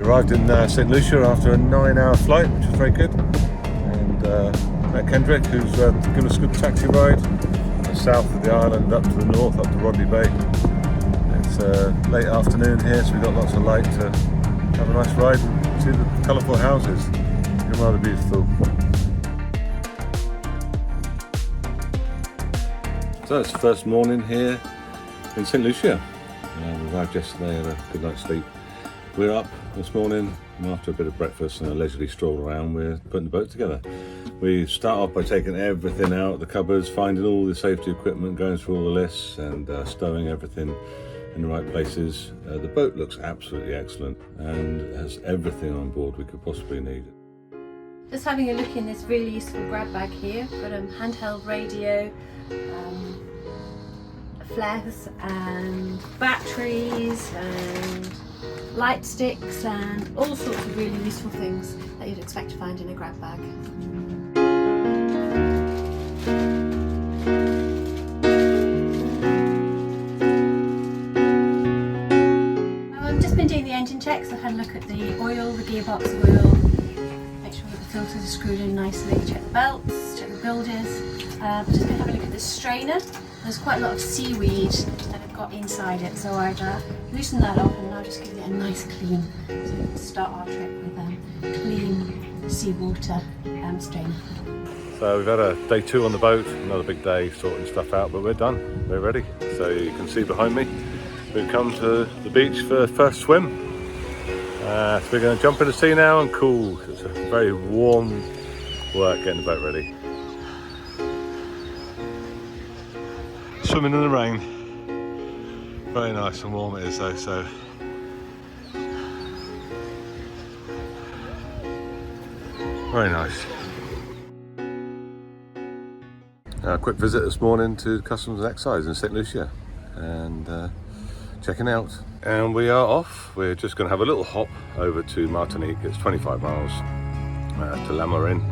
Arrived in St Lucia after a 9-hour flight, which was very good, and met Kendrick, who's given us a good taxi ride south of the island up to the north, up to Rodney Bay. It's late afternoon here, so we've got lots of light to have a nice ride and see the colourful houses. They're rather beautiful. So it's the first morning here in St Lucia. We arrived yesterday, had a good night's sleep. We're up this morning, and after a bit of breakfast and a leisurely stroll around, we're putting the boat together. We start off by taking everything out of the cupboards, finding all the safety equipment, going through all the lists and stowing everything in the right places. The boat looks absolutely excellent and has everything on board we could possibly need. Just having a look in this really useful grab bag here. Got a handheld radio, flares and batteries and light sticks and all sorts of really useful things that you'd expect to find in a grab bag. I've just been doing the engine checks. I've had a look at the oil, the gearbox oil, make sure that the filters are screwed in nicely, check the belts, check the bilges. I've just been having a look at this strainer. There's quite a lot of seaweed that I've got inside it, so I'd loosen that up and I'll just give it a nice clean. So we can start our trip with clean seawater strainer. So we've had a day 2 on the boat, another big day sorting stuff out, but we're done, we're ready. So you can see behind me, we've come to the beach for the first swim. So we're going to jump in the sea now and cool. It's a very warm work getting the boat ready. Swimming in the rain. Very nice and warm it is though, so. Very nice. A quick visit this morning to Customs and Excise in St Lucia and checking out. And we are off. We're just going to have a little hop over to Martinique. It's 25 miles to La Marine.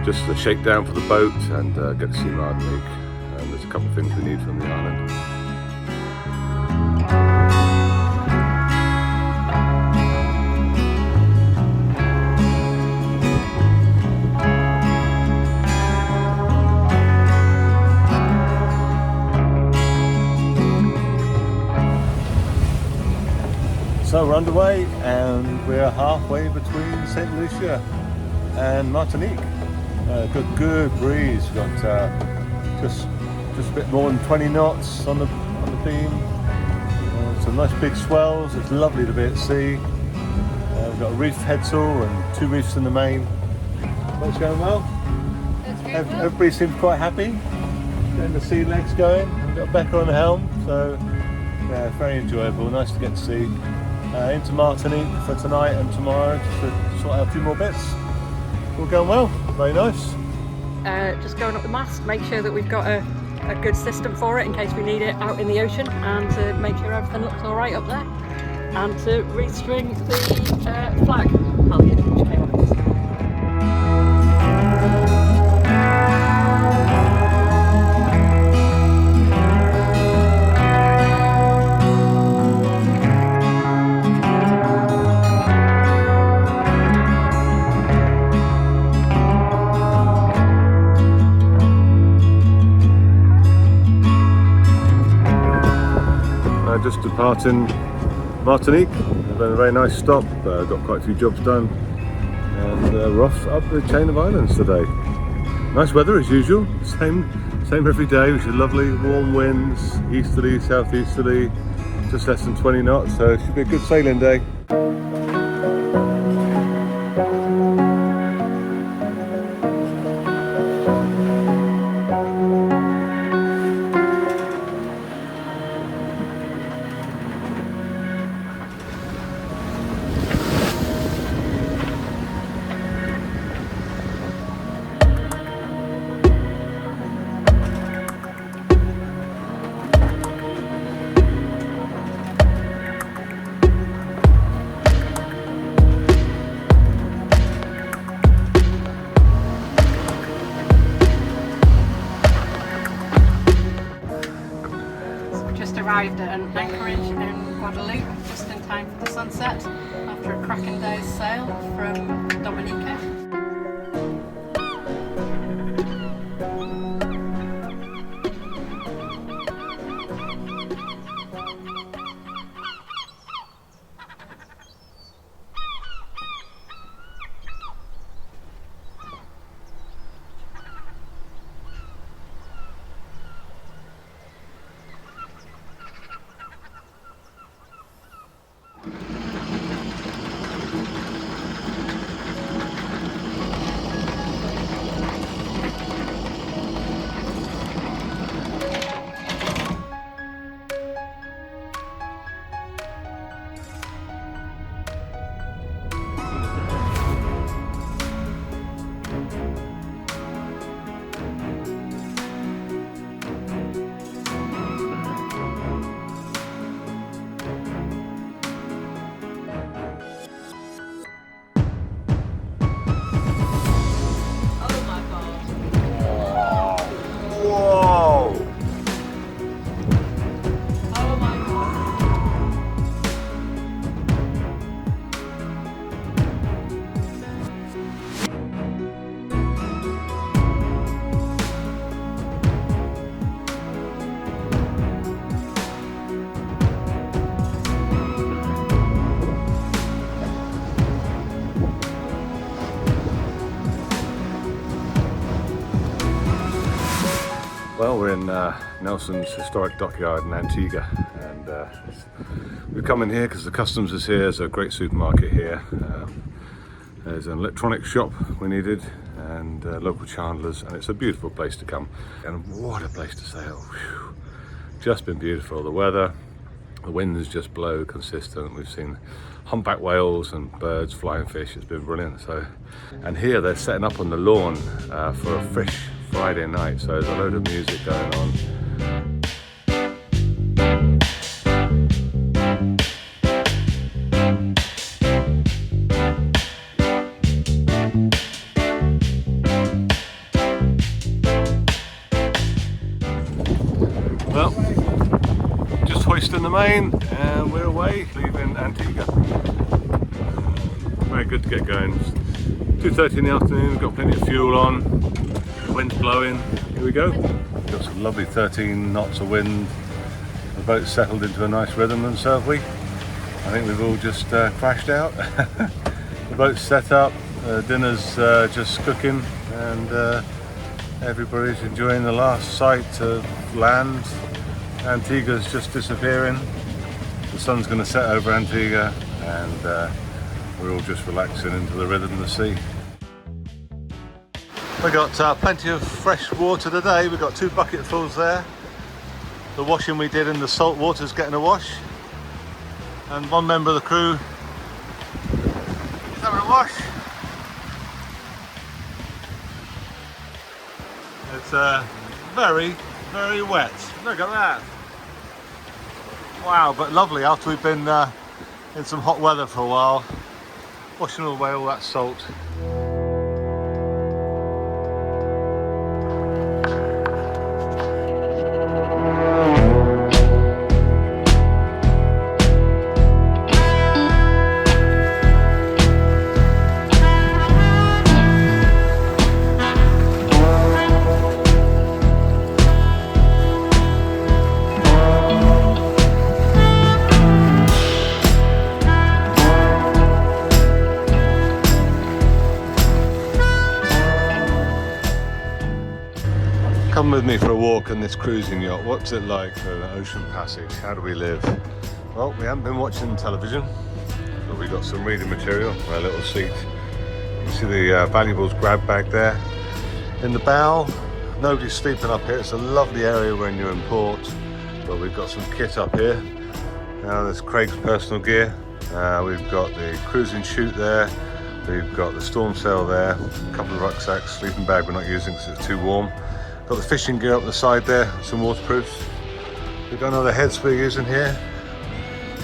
Just a shakedown for the boat and get to see Martinique. And there's a couple of things we need from the island. So we're underway and we're halfway between St Lucia and Martinique. Got good breeze. We've got just a bit more than 20 knots on the beam. Some nice big swells. It's lovely to be at sea. We've got a reef headsail and 2 reefs in the main. Boat's going well. Everybody seems quite happy. Getting the sea legs going. We've got Becca on the helm, so yeah, very enjoyable. Nice to get to sea. Into Martinique for tonight and tomorrow just to sort out a few more bits. All going well. Very nice. Just going up the mast, make sure that we've got a good system for it in case we need it out in the ocean, and to make sure everything looks alright up there, and to restring the flag, Halcyon, which came off. Just departing Martinique. We've had a very nice stop, got quite a few jobs done, and we're off up the chain of islands today. Nice weather as usual, same every day, which is lovely. Warm winds, easterly, southeasterly, just less than 20 knots, so it should be a good sailing day. Arrived at an anchorage in Guadeloupe just in time for the sunset after after a cracking day's sail from Dominica. Well, we're in Nelson's historic dockyard in Antigua, and we've come in here because the customs is here. There's a great supermarket here. There's an electronic shop we needed, and local chandlers, and it's a beautiful place to come. And what a place to sail! Whew. Just been beautiful. The weather, the winds just blow consistent. We've seen humpback whales and birds, flying fish. It's been brilliant. So, and here they're setting up on the lawn for a fish Friday night, so there's a load of music going on. Well, just hoisting the main and we're away, leaving Antigua. Very good to get going. 2:30 in the afternoon, we've got plenty of fuel on. Wind's blowing, here we go. Got some lovely 13 knots of wind. The boat's settled into a nice rhythm, and so have we. I think we've all just crashed out. The boat's set up, dinner's just cooking, and everybody's enjoying the last sight of land. Antigua's just disappearing. The sun's going to set over Antigua, and we're all just relaxing into the rhythm of the sea. We got plenty of fresh water today. We've got 2 bucketfuls there. The washing we did in the salt water's getting a wash. And one member of the crew is having a wash. It's very, very wet. Look at that. Wow, but lovely after we've been in some hot weather for a while. Washing away all that salt. Come with me for a walk on this cruising yacht. What's it like for an ocean passage? How do we live? Well, we haven't been watching television, but we got some reading material for our little seat. You see the valuables grab bag there. In the bow, nobody's sleeping up here. It's a lovely area when you're in port, but we've got some kit up here. Now there's Craig's personal gear. We've got the cruising chute there. We've got the storm sail there. A couple of rucksacks, sleeping bag we're not using because it's too warm. Got the fishing gear up the side there, some waterproofs. We've got another heads we're using here.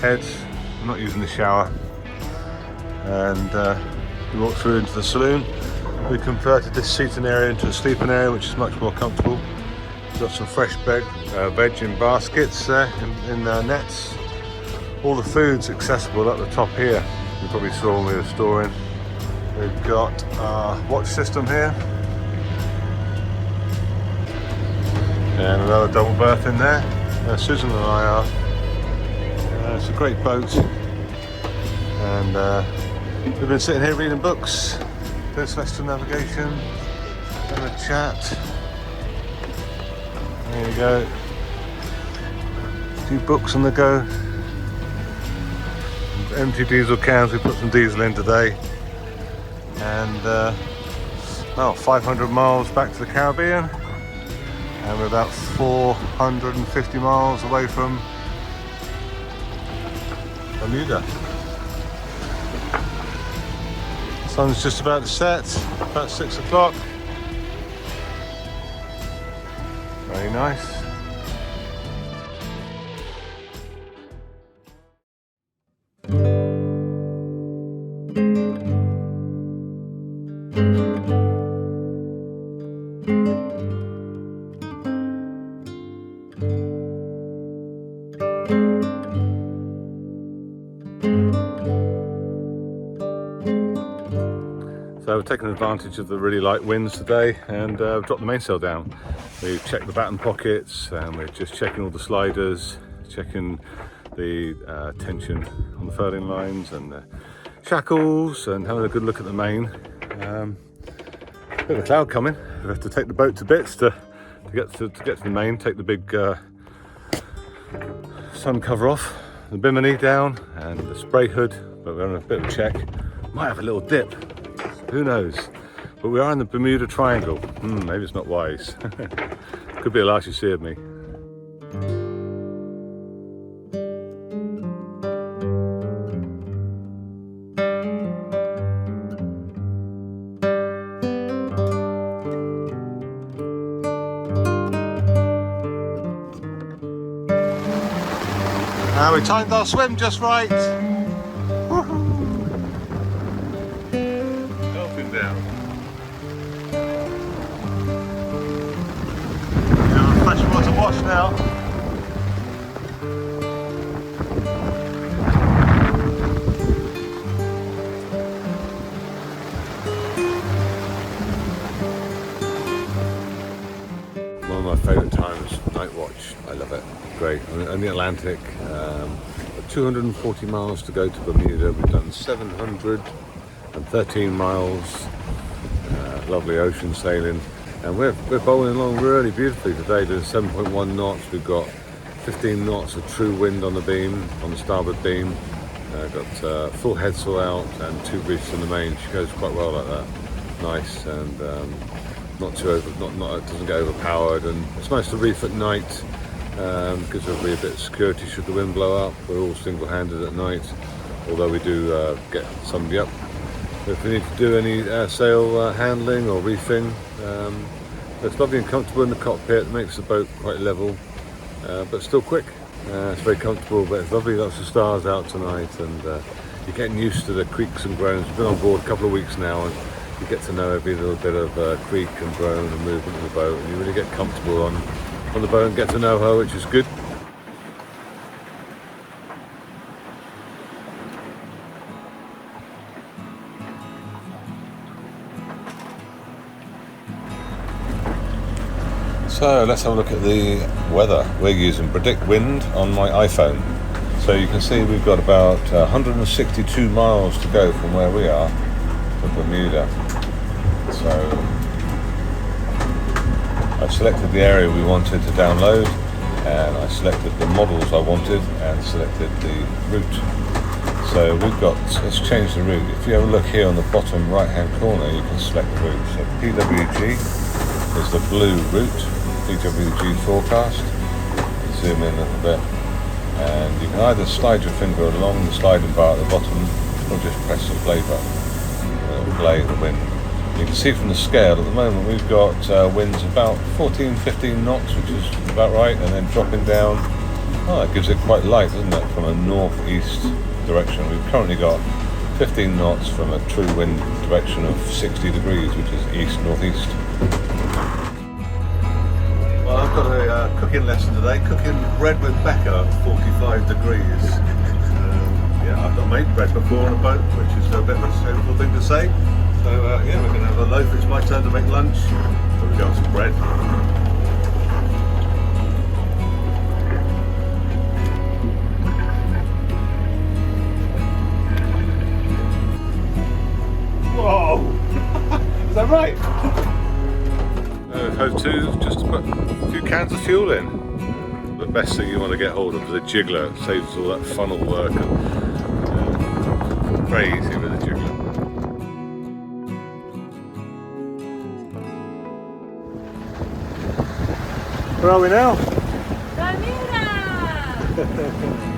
Heads, I'm not using the shower. And we walk through into the saloon. We converted this seating area into a sleeping area, which is much more comfortable. We've got some fresh veg in baskets there, in nets. All the food's accessible at the top here. You probably saw when we were storing. We've got our watch system here. And another double berth in there. Susan and I are. It's a great boat. And we've been sitting here reading books, doing celestial navigation, having a chat. There you go. A few books on the go. Empty diesel cans, we put some diesel in today. And well, 500 miles back to the Caribbean. And we're about 450 miles away from Bermuda. Sun's just about to set, about 6 o'clock. Very nice. So we've taken advantage of the really light winds today and dropped the mainsail down. We've checked the batten pockets and we're just checking all the sliders, checking the tension on the furling lines and the shackles and having a good look at the main. Bit of a cloud coming. We have to take the boat to bits to get to the main, take the big sun cover off, the bimini down and the spray hood, but we're on a bit of a check. Might have a little dip. Who knows? But we are in the Bermuda Triangle. Maybe it's not wise. Could be the last you see of me. We timed our swim just right. Down. Freshwater wash now. One of my favourite times, night watch. I love it. Great. On the Atlantic. 240 miles to go to Bermuda. We've done 713 miles. Lovely ocean sailing, and we're bowling along really beautifully today. There's 7.1 knots. We've got 15 knots of true wind on the beam, on the starboard beam. Got full headsail out and 2 reefs in the main. She goes quite well like that. Nice and not too over, not it doesn't get overpowered. And it's nice to reef at night because there'll be a bit of security should the wind blow up. We're all single-handed at night, although we do get somebody up if we need to do any sail handling or reefing. It's lovely and comfortable in the cockpit. It makes the boat quite level, but still quick. It's very comfortable, but it's lovely. Lots of stars out tonight, and you're getting used to the creaks and groans. We've been on board a couple of weeks now, and you get to know every little bit of creak and groan and movement of the boat, and you really get comfortable on the boat and get to know her, which is good. So let's have a look at the weather. We're using Predict Wind on my iPhone. So you can see we've got about 162 miles to go from where we are to Bermuda. So I selected the area we wanted to download, and I selected the models I wanted and selected the route. So we've got, let's change the route. If you have a look here on the bottom right hand corner, you can select the route. So PWG is the blue route. PWG forecast. Zoom in a little bit, and you can either slide your finger along the sliding bar at the bottom or just press the play button. It'll play the wind. You can see from the scale at the moment we've got winds about 14-15 knots, which is about right, and then dropping down. It gives it quite light, doesn't it, from a northeast direction. We've currently got 15 knots from a true wind direction of 60 degrees, which is east-northeast. Well, I've got a cooking lesson today, cooking bread with Becca at 45 degrees. yeah, I've not made bread before on a boat, which is a bit of a shameful thing to say. So yeah, we're going to have a loaf. It's my turn to make lunch. So we've got some bread. Whoa! Is that right? Hope 2, just to put a few cans of fuel in. The best thing you want to get hold of is a jiggler. It saves us all that funnel work and very easy with a jiggler. Where are we now? Bermuda!